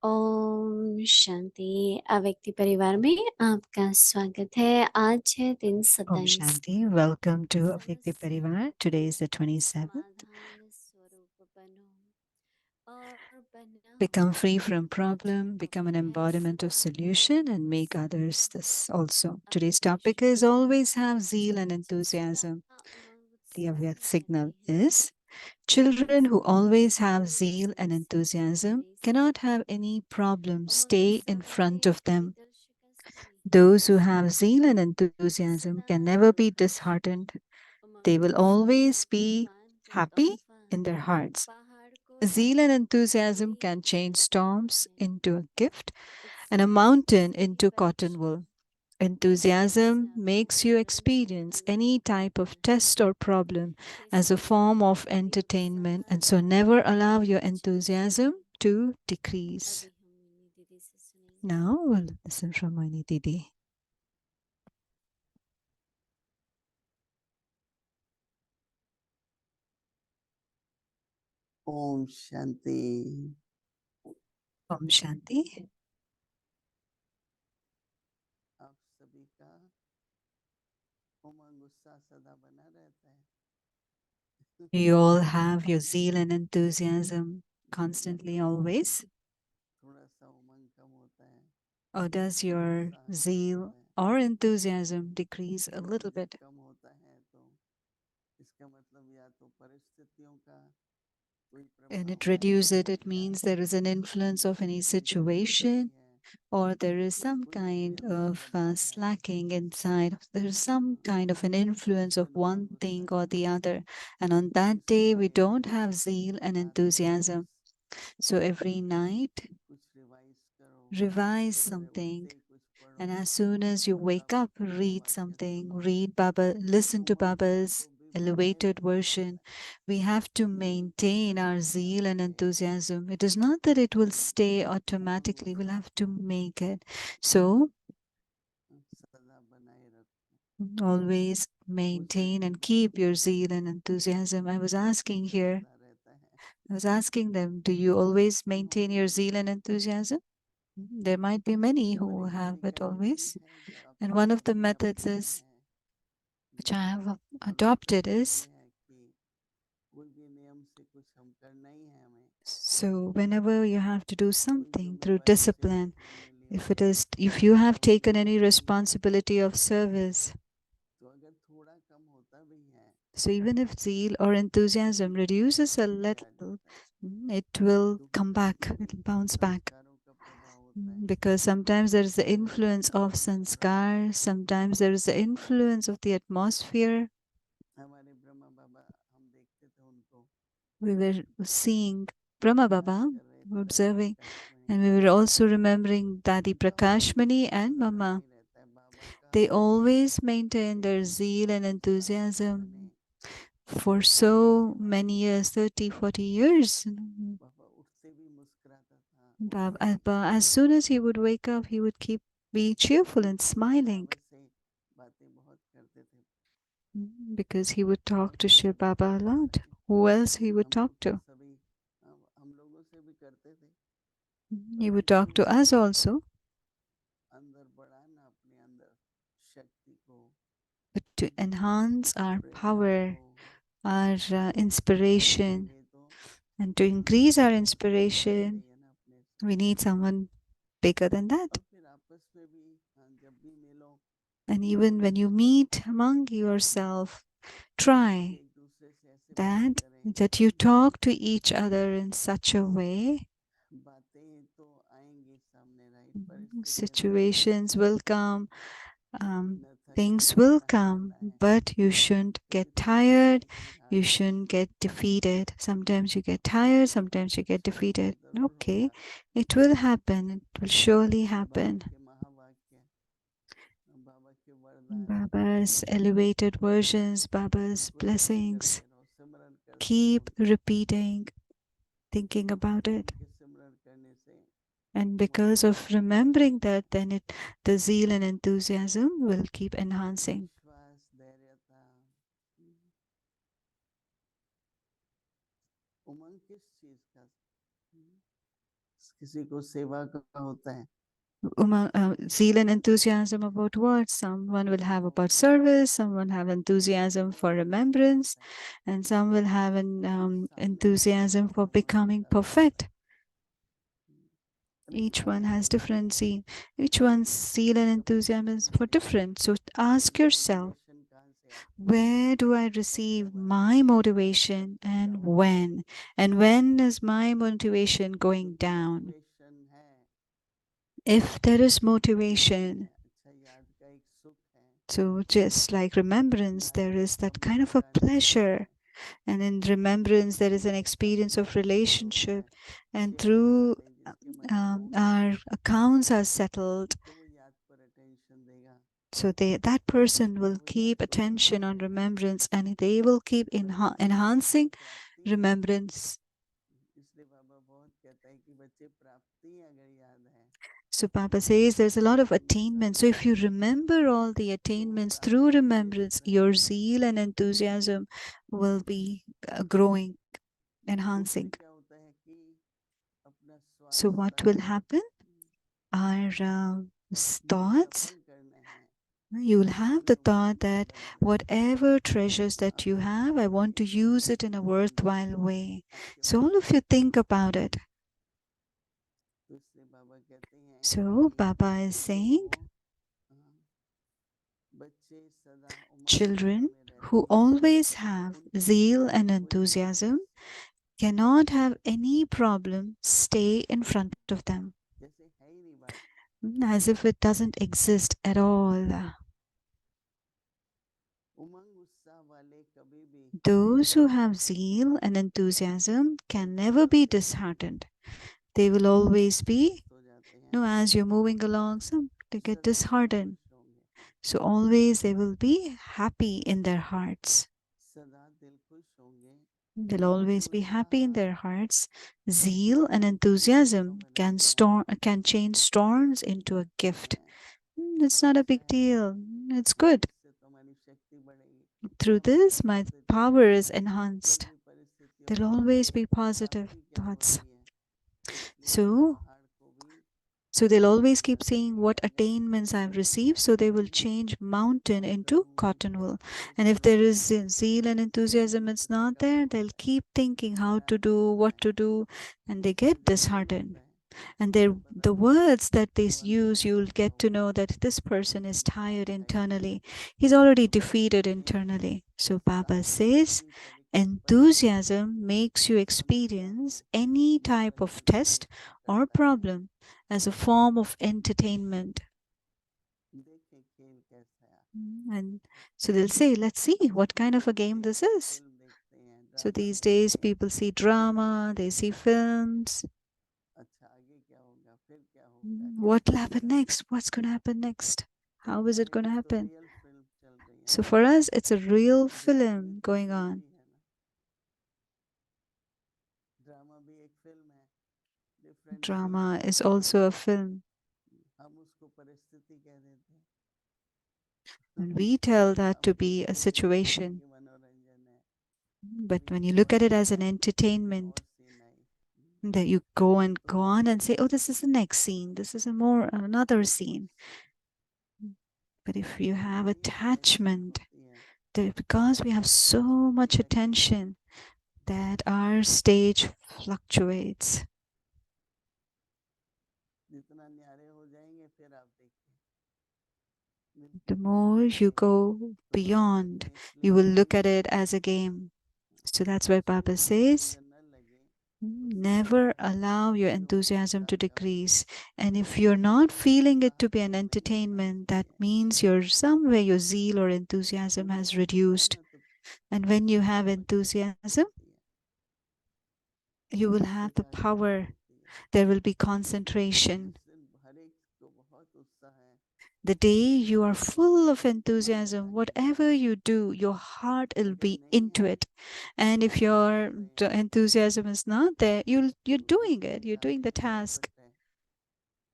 ओम शांति। अव्यक्ति परिवार में आपका स्वागत है। आज है दिन Om 27। Shanti. Welcome to Avyakti Parivar. Today is the 27th. समाधान स्वरूप बनो और बना Become free from problem, मुझको become an embodiment of ऐसा solution, and make others this also. Today's topic is always have zeal and enthusiasm. The Avyak signal is children who always have zeal and enthusiasm cannot have any problem stay in front of them. Those who have zeal and enthusiasm can never be disheartened. They will always be happy in their hearts. Zeal and enthusiasm can change storms into a gift and a mountain into cotton wool. Enthusiasm makes you experience any type of test or problem as a form of entertainment, and so never allow your enthusiasm to decrease. Now we'll listen from Mohini Didi. Om Shanti. Om Shanti. आप सभी का उमंग उत्साह सदा बना रहता है। You all have your zeal and enthusiasm constantly, always? थोड़ा सा उमंग कम होता है, Or does your zeal or enthusiasm decrease a little bit? कम होता है तो इसका मतलब या तो परिस्थितियों का कोई And प्रभाव it है reduces it, it या means there is an influence of any situation, or there is some कोई kind दुनिया में of दबाव है, slacking inside. There is some kind of an influence of one thing or the other. And on that day, we don't have zeal and enthusiasm. So every night, कुछ revise करो, revise सवेरे something. उठते ही कुछ पढ़ो, And as soon as you wake up, read वाक्य something, सुनो, read Baba, listen to उमंग उत्साह Baba's को भी बनाए elevated रखना version. पड़ता है। We have to maintain our zeal and enthusiasm. It is not that it will stay automatically, we'll have to make it. So, सदा बनाए रखो, always maintain and keep your zeal and enthusiasm. I was asking here, सदा रहता है। I was asking them, do you always maintain your zeal and enthusiasm? There might be many who have it always. And one of the methods is, which I have adopted, is so whenever you have to do something through discipline, if you have taken any responsibility of service, so even if zeal or enthusiasm reduces a little, it will come back, it will bounce back. Because sometimes there is the influence of sanskar, sometimes there is the influence of the atmosphere. We were seeing Brahma Baba, observing, and we were also remembering Dadi Prakashmani and Mama. They always maintain their zeal and enthusiasm for so many years, 30, 40 years. As soon as he would wake up, he would be cheerful and smiling. Because he would talk to Shiv Baba a lot. Who else he would talk to? He would talk to us also. But to enhance our power, our inspiration, and to increase our inspiration, we need someone bigger than that. And even when you meet among yourself, try that you talk to each other in such a way. Situations will come, things will come, but you shouldn't get tired. You shouldn't get defeated. Sometimes you get tired, sometimes you get defeated. Okay, it will happen. It will surely happen. Baba's elevated versions, Baba's blessings. Keep repeating, thinking about it. And because of remembering that, then the zeal and enthusiasm will keep enhancing. किसी को सेवा का होता है, Zeal and enthusiasm about what? Someone will have about service, someone have enthusiasm for remembrance, and some will have an enthusiasm for becoming perfect. Each one has different zeal. Each one's zeal and enthusiasm is for different. So ask yourself, where do I receive my motivation and when? And when is my motivation going down? If there is motivation, so just like remembrance, there is that kind of a pleasure. And in remembrance, there is an experience of relationship. And through our accounts are settled, so that person will keep attention on remembrance and they will keep enhancing remembrance. So Papa says there's a lot of attainment. So if you remember all the attainments through remembrance, your zeal and enthusiasm will be growing, enhancing. So what will happen? Our thoughts, you will have the thought that whatever treasures that you have, I want to use it in a worthwhile way. So all of you think about it. So Baba is saying, children who always have zeal and enthusiasm cannot have any problem stay in front of them, as if it doesn't exist at all. Those who have zeal and enthusiasm can never be disheartened. They will always be, as you're moving along, they get disheartened. So always they will be happy in their hearts. They'll always be happy in their hearts. Zeal and enthusiasm can change storms into a gift. It's not a big deal. It's good. Through this, my power is enhanced. There'll always be positive thoughts. So they'll always keep saying what attainments I've received, so they will change mountain into cotton wool. And if there is zeal and enthusiasm, it's not there, they'll keep thinking how to do, what to do, and they get disheartened. And the words that they use, you'll get to know that this person is tired internally. He's already defeated internally. So Baba says, enthusiasm makes you experience any type of test or problem as a form of entertainment. And so they'll say, let's see what kind of a game this is. So these days people see drama, they see films. What will happen next? What's going to happen next? How is it going to happen? So for us, it's a real film going on. Drama is also a film. And we tell that to be a situation. But when you look at it as an entertainment, that you go on and say, oh, this is the next scene. This is another scene. But if you have attachment, because we have so much attention, that our stage fluctuates. The more you go beyond, you will look at it as a game. So that's why Baba says, never allow your enthusiasm to decrease. And if you're not feeling it to be an entertainment, that means somewhere your zeal or enthusiasm has reduced. And when you have enthusiasm, you will have the power. There will be concentration. The day you are full of enthusiasm, whatever you do, your heart will be into it. And if your enthusiasm is not there, you're doing it. You're doing the task.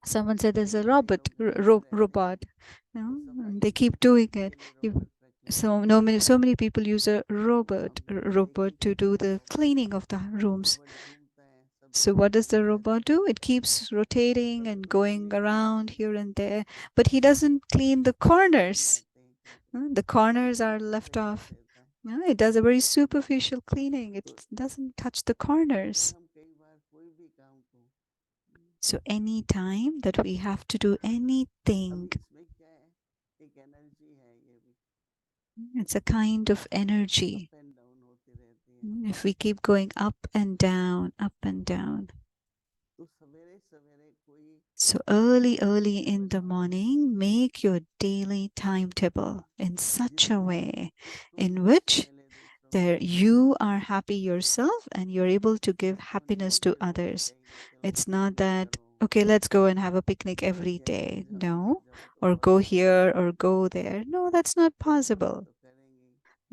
Someone said there's a robot. And they keep doing it. So many people use a robot to do the cleaning of the rooms. So what does the robot do? It keeps rotating and going around here and there, but he doesn't clean the corners. The corners are left off. It does a very superficial cleaning. It doesn't touch the corners. So any time that we have to do anything, it's a kind of energy. If we keep going up and down, up and down. So early in the morning, make your daily timetable in such a way in which there you are happy yourself and you're able to give happiness to others. It's not that, okay, let's go and have a picnic every day. No. Or go here or go there. No, that's not possible.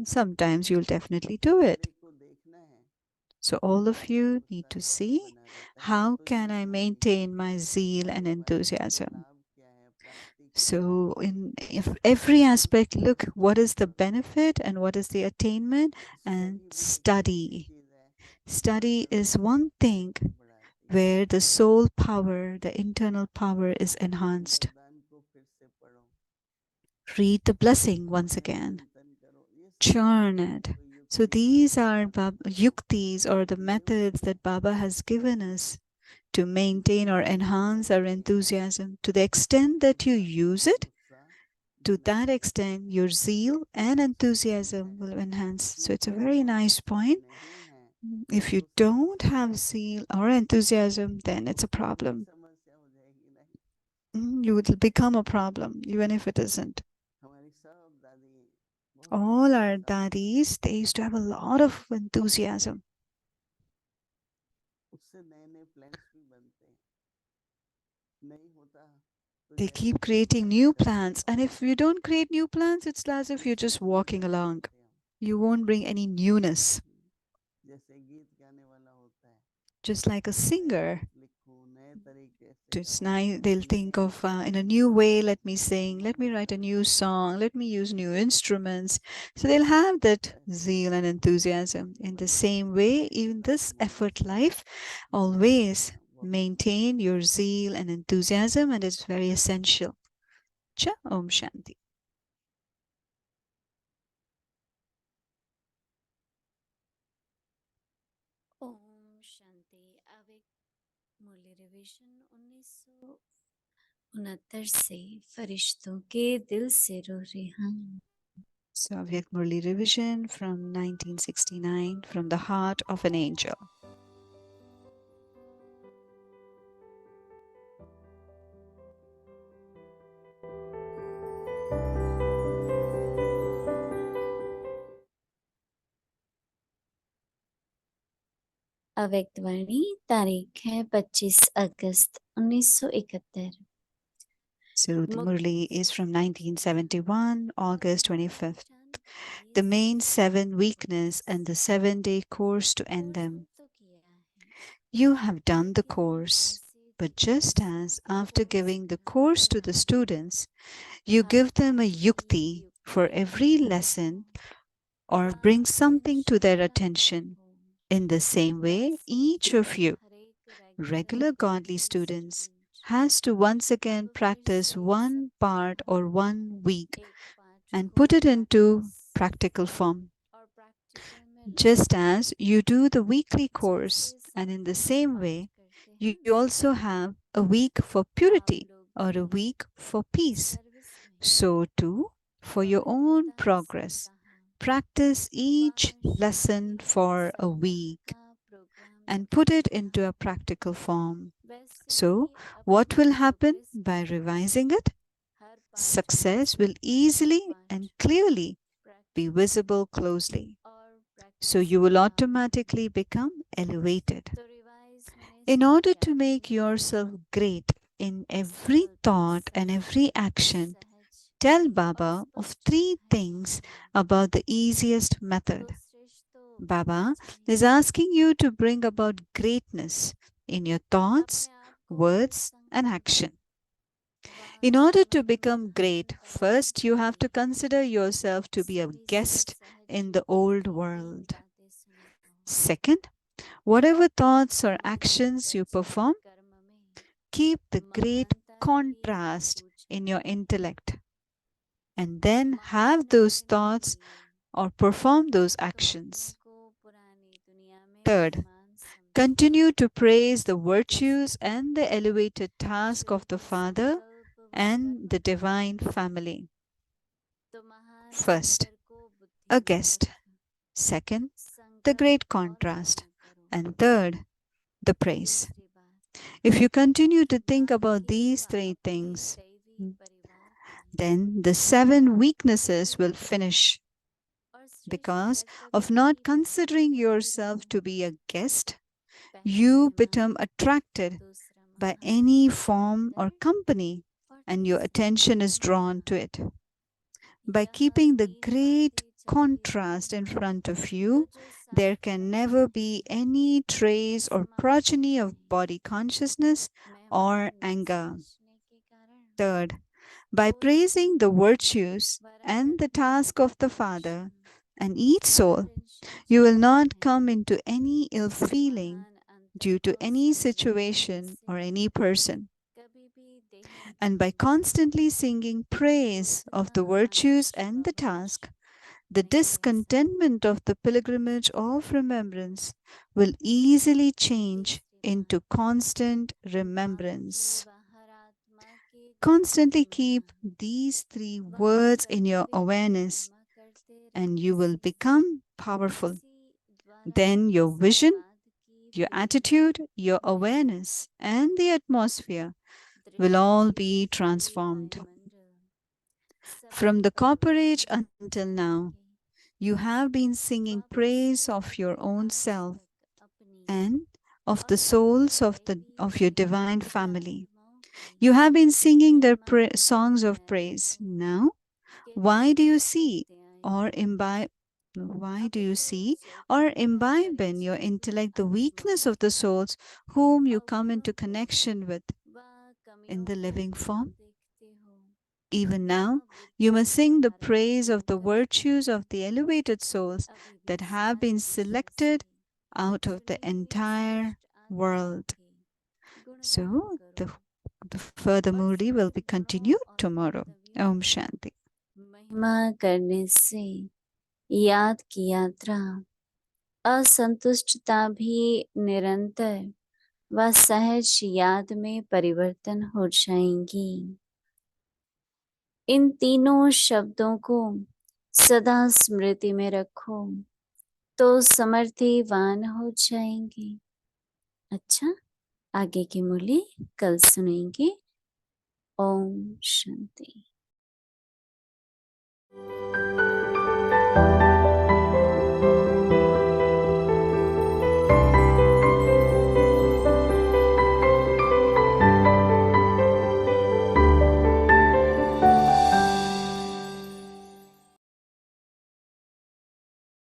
Sometimes you'll definitely do it. So all of you need to see, how can I maintain my zeal and enthusiasm? So in every aspect, look what is the benefit and what is the attainment, and study. Study is one thing where the soul power, the internal power is enhanced. Read the blessing once again. Churn it. So these are yuktis, or the methods that Baba has given us to maintain or enhance our enthusiasm. To the extent that you use it, to that extent your zeal and enthusiasm will enhance. So it's a very nice point. If you don't have zeal or enthusiasm, then it's a problem. You will become a problem, even if it isn't. All our daddies, they used to have a lot of enthusiasm. They keep creating new plans, and if you don't create new plans, it's as if you're just walking along. You won't bring any newness. Just like a singer, they'll think of in a new way, let me sing, let me write a new song, let me use new instruments. So they'll have that zeal and enthusiasm. In the same way, in this effort life, always maintain your zeal and enthusiasm, and it's very essential. Cha Om Shanti. Om Shanti awake Murali revision 1969 से फरिश्तों के दिल से रो Rihan. So Avyak Murli revision from 1969, from the heart of an angel. अव्यक्त वाणी तारीख है 25 अगस्त 1971. So the Murli is from 1971, August 25th. The main 7 weakness and the 7-day course to end them. You have done the course, but just as after giving the course to the students, you give them a yukti for every lesson or bring something to their attention, in the same way, each of you, regular godly students, has to once again practice one part or 1 week and put it into practical form. Just as you do the weekly course, and in the same way, you also have a week for purity or a week for peace. So too, for your own progress, practice each lesson for a week and put it into a practical form. So, what will happen by revising it? Success will easily and clearly be visible closely. So, you will automatically become elevated. In order to make yourself great in every thought and every action, tell Baba of 3 things about the easiest method. Baba is asking you to bring about greatness in your thoughts, words, and action. In order to become great, first you have to consider yourself to be a guest in the old world. Second, Whatever thoughts or actions you perform, keep the great contrast in your intellect, and then have those thoughts or perform those actions. Third, continue to praise the virtues and the elevated task of the Father and the divine family. First, a guest. Second, the great contrast. And third, the praise. If you continue to think about these three things, then the 7 weaknesses will finish. Because of not considering yourself to be a guest, you become attracted by any form or company, and your attention is drawn to it. By keeping the great contrast in front of you, there can never be any trace or progeny of body consciousness or anger. Third, by praising the virtues and the task of the Father and each soul, you will not come into any ill feeling due to any situation or any person. And by constantly singing praise of the virtues and the task, the discontentment of the pilgrimage of remembrance will easily change into constant remembrance. Constantly keep these 3 words in your awareness, and you will become powerful. Then your vision, your attitude, your awareness, and the atmosphere will all be transformed. From the copper age until now, you have been singing praise of your own self and of the souls of your divine family. You have been singing their songs of praise. Now, why do you see or imbibe? Why do you see or imbibe in your intellect the weakness of the souls whom you come into connection with in the living form? Even now, you must sing the praise of the virtues of the elevated souls that have been selected out of the entire world. So, the further Murli will be continued tomorrow. Om Shanti. महिमा करने से याद की यात्रा, असंतुष्टता भी निरंतर व सहज याद में परिवर्तन हो जाएंगी। इन तीनों शब्दों को सदा स्मृति में रखो तो समर्थिवान हो जाएंगे। अच्छा, आगे की मुरली कल सुनेंगे। ओम शांति।